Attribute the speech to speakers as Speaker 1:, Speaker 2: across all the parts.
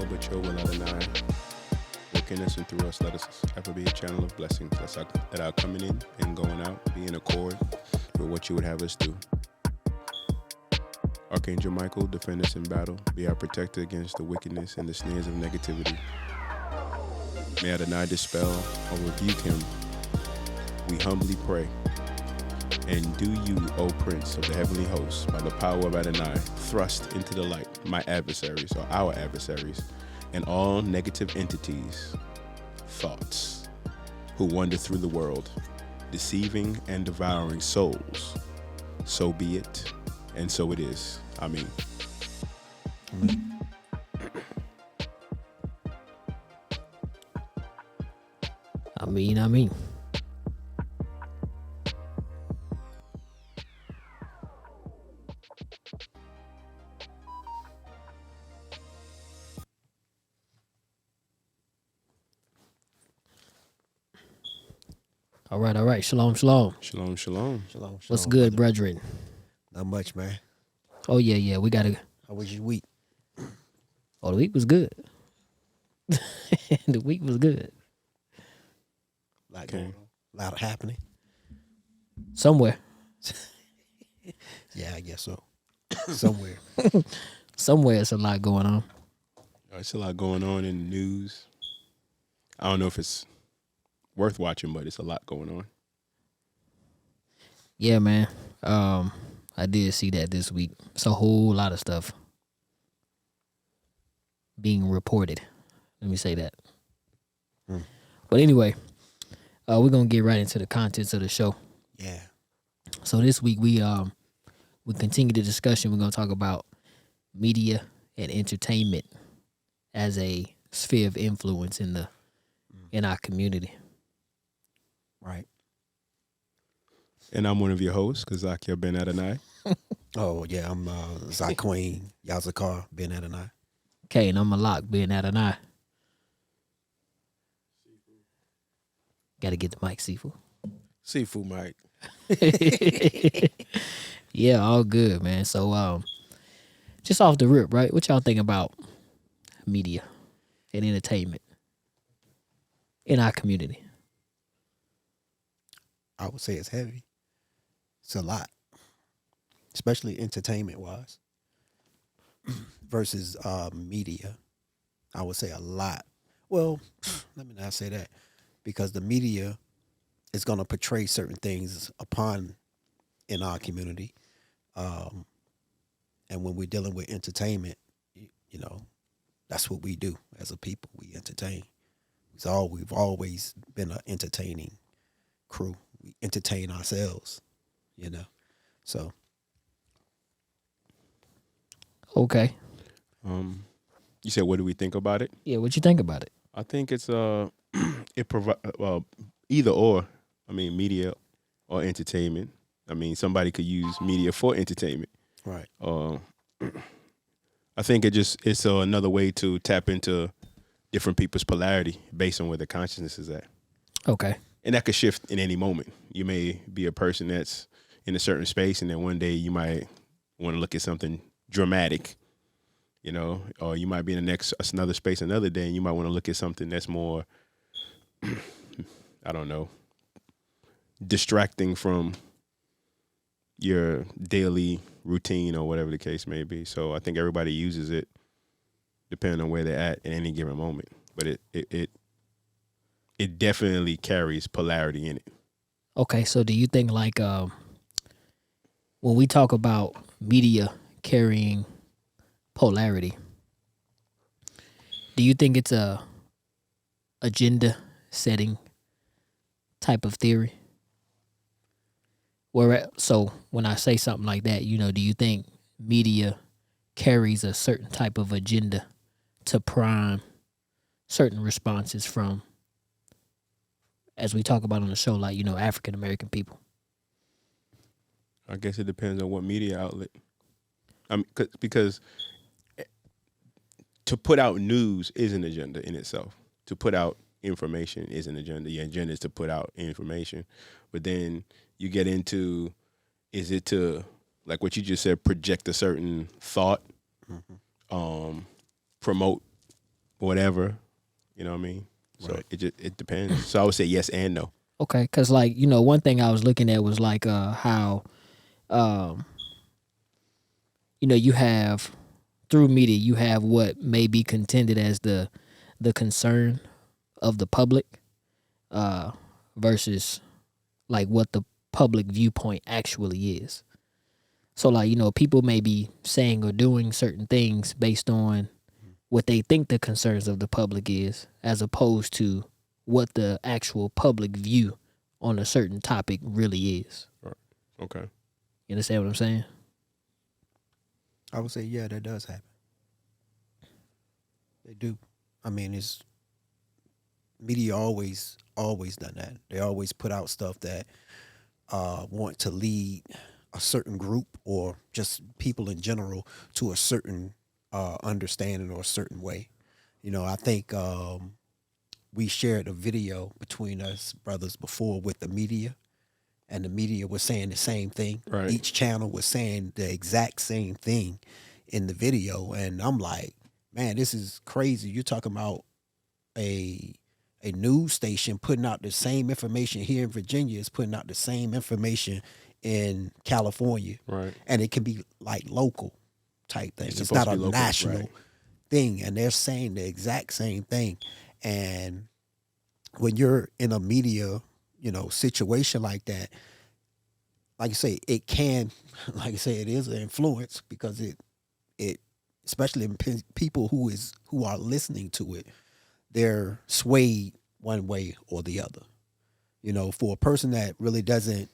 Speaker 1: but your will Adonai. Work in us and through us, let us ever be a channel of blessings. Let our coming in and going out be in accord with what you would have us do. Archangel Michael, defend us in battle. Be our protector against the wickedness and the snares of negativity. May Adonai dispel or rebuke him. We humbly pray. And do you, O Prince of the heavenly hosts, by the power of Adonai, thrust into the light my adversaries, or our adversaries, and all negative entities, thoughts, who wander through the world, deceiving and devouring souls. So be it, and so it is. Amen.
Speaker 2: I mean. All right. Shalom.
Speaker 1: Shalom, shalom.
Speaker 3: Shalom,
Speaker 2: What's
Speaker 3: shalom,
Speaker 2: good,
Speaker 3: brother.
Speaker 2: brethren?
Speaker 3: Not much, man.
Speaker 2: Oh, yeah. We got to.
Speaker 3: How was your week?
Speaker 2: Oh, the week was good. The week was good.
Speaker 3: Like a lot happening.
Speaker 2: Somewhere.
Speaker 3: Yeah, I guess so. Somewhere.
Speaker 2: Somewhere it's a lot going on.
Speaker 1: It's a lot going on in the news. I don't know if it's worth watching, but it's a lot going on.
Speaker 2: Yeah, man. I did see that this week. It's a whole lot of stuff being reported. Let me say that. But anyway, we're gonna get right into the contents of the show.
Speaker 3: Yeah.
Speaker 2: So this week we continue the discussion. We're gonna talk about media and entertainment as a sphere of influence in our community.
Speaker 3: Right.
Speaker 1: And I'm one of your hosts, Kazakia Ben Adonai.
Speaker 3: Oh, yeah, I'm Zaqueen Yazakar Ben Adonai.
Speaker 2: Okay, and I'm Malak being Adonai. Gotta get the mic, Sifu.
Speaker 3: Seafood Mike.
Speaker 2: Yeah, all good, man. So just off the rip, right? What y'all think about media and entertainment in our community?
Speaker 3: I would say it's heavy. It's a lot. Especially entertainment wise. Versus media. I would say a lot. Well, let me not say that. Because the media is going to portray certain things upon in our community. And when we're dealing with entertainment, you know, that's what we do as a people. We entertain. We've always been an entertaining crew. We entertain ourselves, you know. So.
Speaker 2: Okay.
Speaker 1: You said, what do we think about it?
Speaker 2: Yeah, what you think about it?
Speaker 1: I think it's it provide either or. I mean, media or entertainment. I mean, somebody could use media for entertainment.
Speaker 3: Right.
Speaker 1: I think it's another way to tap into different people's polarity based on where their consciousness is at.
Speaker 2: Okay.
Speaker 1: And that could shift in any moment. You may be a person that's in a certain space, and then one day you might want to look at something dramatic, you know, or you might be in another space another day, and you might want to look at something that's more, I don't know, distracting from your daily routine or whatever the case may be. So I think everybody uses it depending on where they're at any given moment. But it definitely carries polarity in it.
Speaker 2: Okay, so do you think like when we talk about media carrying polarity, do you think it's a agenda setting type of theory? So when I say something like that, you know, do you think media carries a certain type of agenda to prime certain responses from, as we talk about on the show, like, you know, African American people?
Speaker 1: I guess it depends on what media outlet. I mean, because to put out news is an agenda in itself. To put out information is an agenda. Your agenda is to put out information. But then you get into, is it to, like what you just said, project a certain thought, promote whatever. You know what I mean? So
Speaker 3: Right.
Speaker 1: it depends. So I would say yes and no.
Speaker 2: Okay, because like one thing I was looking at was like how, you have through media you have what may be contended as the concern of the public, versus like what the public viewpoint actually is. So like people may be saying or doing certain things based on what they think the concerns of the public is, as opposed to what the actual public view on a certain topic really is.
Speaker 1: Okay.
Speaker 2: You understand what I'm saying?
Speaker 3: I would say, yeah, that does happen. They do. I mean, it's media always done that. They always put out stuff that want to lead a certain group or just people in general to a certain understanding or a certain way. I think we shared a video between us brothers before with the media, and the media was saying the same thing.
Speaker 1: Right.
Speaker 3: Each channel was saying the exact same thing in the video, and I'm like, man, this is crazy. You're talking about a news station putting out the same information here in Virginia is putting out the same information in California,
Speaker 1: Right.
Speaker 3: and it can be like local type thing. It's
Speaker 1: supposed
Speaker 3: not
Speaker 1: to
Speaker 3: a
Speaker 1: be local,
Speaker 3: national
Speaker 1: right.
Speaker 3: thing, and they're saying the exact same thing. And when you're in a media, situation like that, like I say, it can, like I say, it is an influence because it, especially in people who are listening to it, they're swayed one way or the other. For a person that really doesn't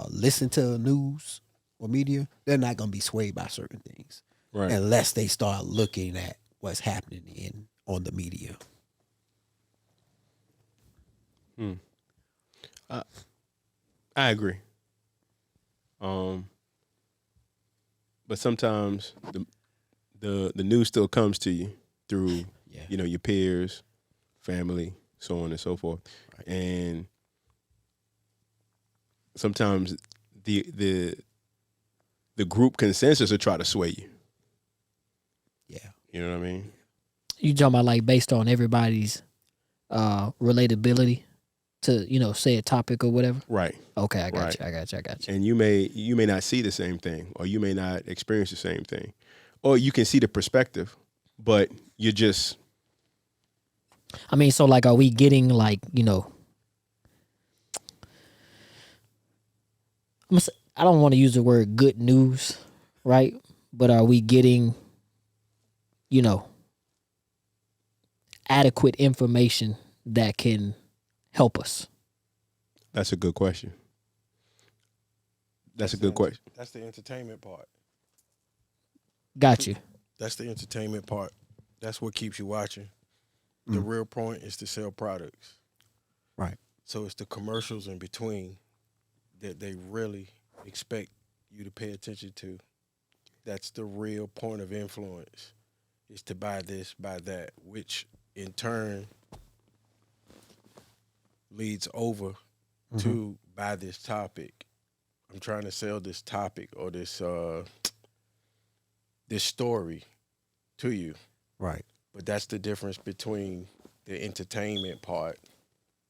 Speaker 3: listen to news or media, they're not going to be swayed by certain things,
Speaker 1: Right.
Speaker 3: unless they start looking at what's happening on the media.
Speaker 1: I agree. But sometimes the news still comes to you through
Speaker 3: Yeah.
Speaker 1: your peers, family, so on and so forth.
Speaker 3: Right.
Speaker 1: And sometimes the group consensus will try to sway you.
Speaker 3: Yeah.
Speaker 1: You know what I mean?
Speaker 2: You talking about like based on everybody's relatability to say a topic or whatever.
Speaker 1: Right.
Speaker 2: Okay, I got
Speaker 1: Right.
Speaker 2: you. I got you.
Speaker 1: And you may not see the same thing, or you may not experience the same thing, or you can see the perspective, but you're just
Speaker 2: I mean, so like, are we getting like I don't want to use the word good news, right? But are we getting adequate information that can help us?
Speaker 1: That's a good question. That's a good question.
Speaker 4: That's the entertainment part.
Speaker 2: Got you.
Speaker 4: That's the entertainment part. That's what keeps you watching. The real point is to sell products.
Speaker 3: Right.
Speaker 4: So it's the commercials in between that they really expect you to pay attention to. That's the real point of influence, is to buy this, buy that, which in turn leads over to buy this topic. I'm trying to sell this topic or this this story to you.
Speaker 3: Right.
Speaker 4: But that's the difference between the entertainment part.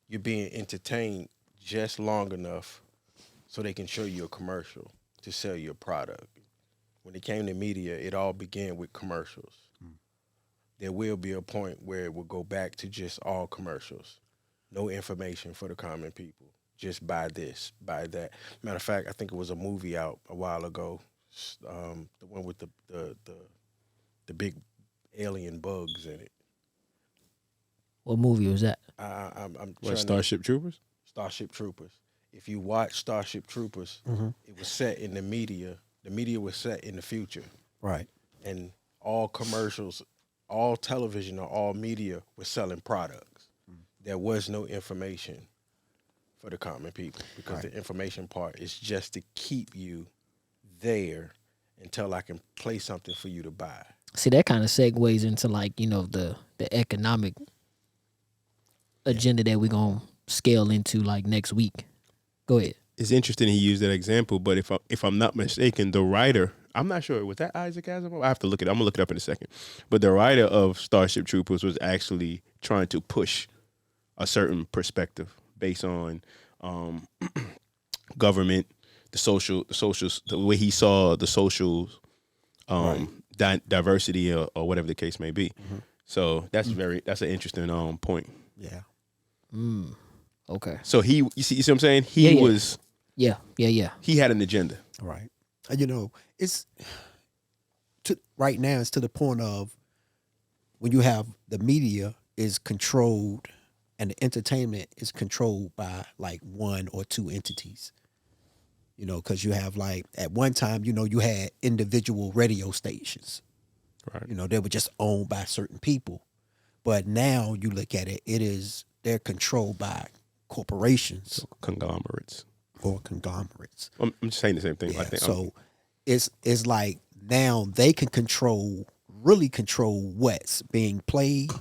Speaker 4: You're being entertained just long enough so they can show you a commercial to sell your product. When it came to media, it all began with commercials. There will be a point where it will go back to just all commercials. No information for the common people. Just buy this, buy that. Matter of fact, I think it was a movie out a while ago, the one with the big alien bugs in it.
Speaker 2: What movie was that?
Speaker 4: I'm
Speaker 1: What,
Speaker 4: trying to-
Speaker 1: Starship Troopers?
Speaker 4: Starship Troopers. If you watch Starship Troopers, it was set in the media. The media was set in the future.
Speaker 3: Right.
Speaker 4: And all commercials, all television or all media was selling products. There was no information for the common people because the information part is just to keep you there until I can play something for you to buy.
Speaker 2: See, that kind of segues into like the economic agenda that we're gonna scale into like next week. Go ahead.
Speaker 1: It's interesting he used that example, but if I'm not mistaken, the writer I'm not sure. Was that Isaac Asimov? I have to look it up. I'm going to look it up in a second. But the writer of Starship Troopers was actually trying to push a certain perspective based on government, the way he saw the social diversity or whatever the case may be.
Speaker 3: Mm-hmm.
Speaker 1: So that's an interesting point.
Speaker 3: Yeah.
Speaker 2: Okay.
Speaker 1: So you see what I'm saying?
Speaker 2: Yeah.
Speaker 1: He had an agenda.
Speaker 3: Right. And you know, it's right now it's to the point of when you have the media is controlled and the entertainment is controlled by like one or two entities. You know, because you have like at one time, you know, you had individual radio stations.
Speaker 1: Right.
Speaker 3: You know, they were just owned by certain people. But now you look at it, they're controlled by corporations
Speaker 1: Conglomerates.
Speaker 3: or conglomerates.
Speaker 1: I'm just saying the same thing.
Speaker 3: Yeah,
Speaker 1: I think
Speaker 3: so it's like now they can really control what's being played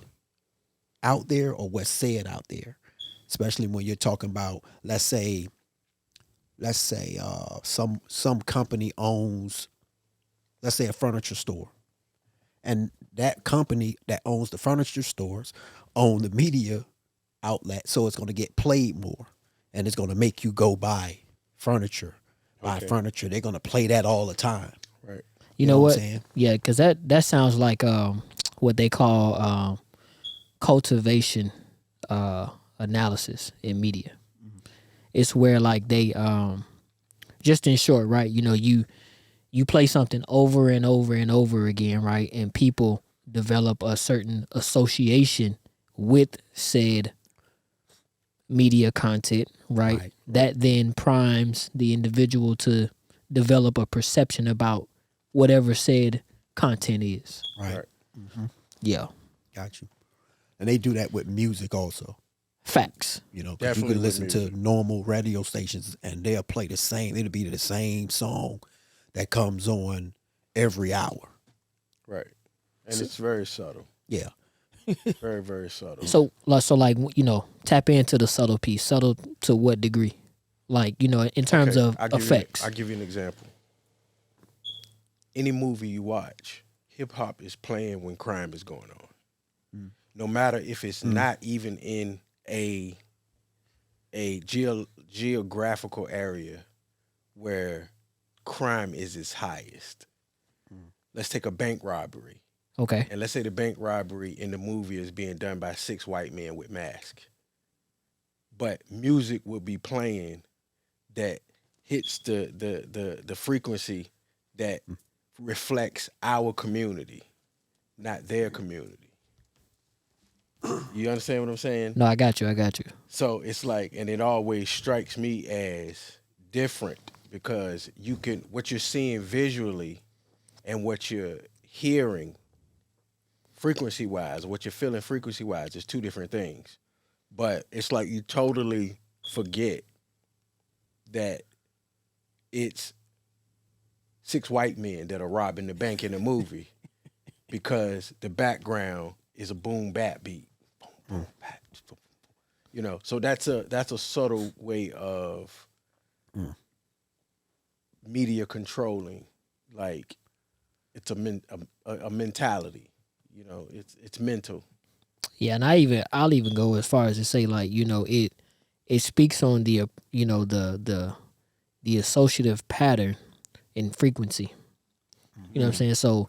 Speaker 3: out there or what's said out there, especially when you're talking about let's say some company owns, let's say, a furniture store, and that company that owns the furniture stores own the media outlet, so it's going to get played more, and it's going to make you go buy furniture. Furniture. They're going to play that all the time.
Speaker 4: Right.
Speaker 2: You know what?
Speaker 3: I'm saying?
Speaker 2: Yeah, because that sounds like what they call cultivation analysis in media. It's where like they just in short, right? You know, you play something over and over and over again, right? And people develop a certain association with said media content, right? That then primes the individual to develop a perception about whatever said content is.
Speaker 3: Right.
Speaker 2: Yeah.
Speaker 3: Got you. And they do that with music also.
Speaker 2: Facts.
Speaker 3: You know, 'cause you
Speaker 4: Definitely
Speaker 3: can
Speaker 4: with
Speaker 3: listen to normal radio stations and they'll play the same. It'll be the same song that comes on every hour.
Speaker 4: Right. And it's very subtle.
Speaker 3: Yeah.
Speaker 4: Very, very subtle.
Speaker 2: So like, you know, tap into the subtle piece. Subtle to what degree? Like, you know, in terms of effects.
Speaker 4: I'll give you an example. Any movie you watch, hip hop is playing when crime is going on. No matter if it's not even in a geographical area where crime is its highest. Let's take a bank robbery.
Speaker 2: Okay.
Speaker 4: And let's say the bank robbery in the movie is being done by 6 white men with masks. But music will be playing that hits the frequency that reflects our community, not their community. You understand what I'm saying?
Speaker 2: No, I got you.
Speaker 4: So it's like, and it always strikes me as different because what you're seeing visually and what you're hearing frequency-wise, what you're feeling frequency-wise is two different things. But it's like you totally forget that it's 6 white men that are robbing the bank in the movie because the background is a boom bap beat. Boom, bap, boom. You know, so that's a subtle way of media controlling. Like it's a mentality. You know, it's mental.
Speaker 2: Yeah, and I'll even go as far as to say, like, you know, it speaks on the you know the associative pattern and frequency. You know what I'm saying? So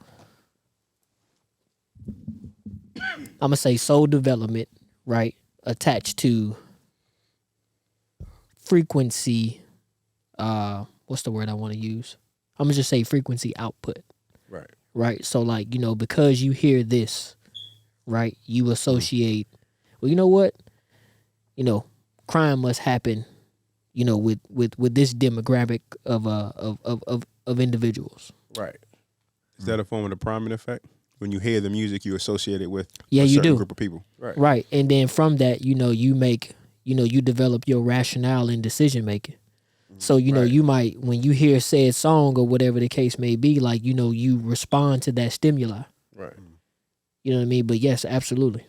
Speaker 2: I'm gonna say soul development, right, attached to frequency. What's the word I want to use? I'm gonna just say frequency output.
Speaker 4: Right.
Speaker 2: Right. So like, you know, because you hear this, right, you associate, well, you know what? You know, crime must happen, you know, with this demographic of individuals.
Speaker 4: Right.
Speaker 1: Is that a form of the priming effect? When you hear the music, you associate it with
Speaker 2: Yeah,
Speaker 1: a
Speaker 2: you
Speaker 1: certain
Speaker 2: do.
Speaker 1: group of people.
Speaker 4: Right.
Speaker 2: Right. And then from that, you know, you develop your rationale in decision making. So, you know,
Speaker 4: Right.
Speaker 2: you might, when you hear said song or whatever the case may be, like, you know, you respond to that stimuli.
Speaker 4: Right.
Speaker 2: You know what I mean? But yes, absolutely.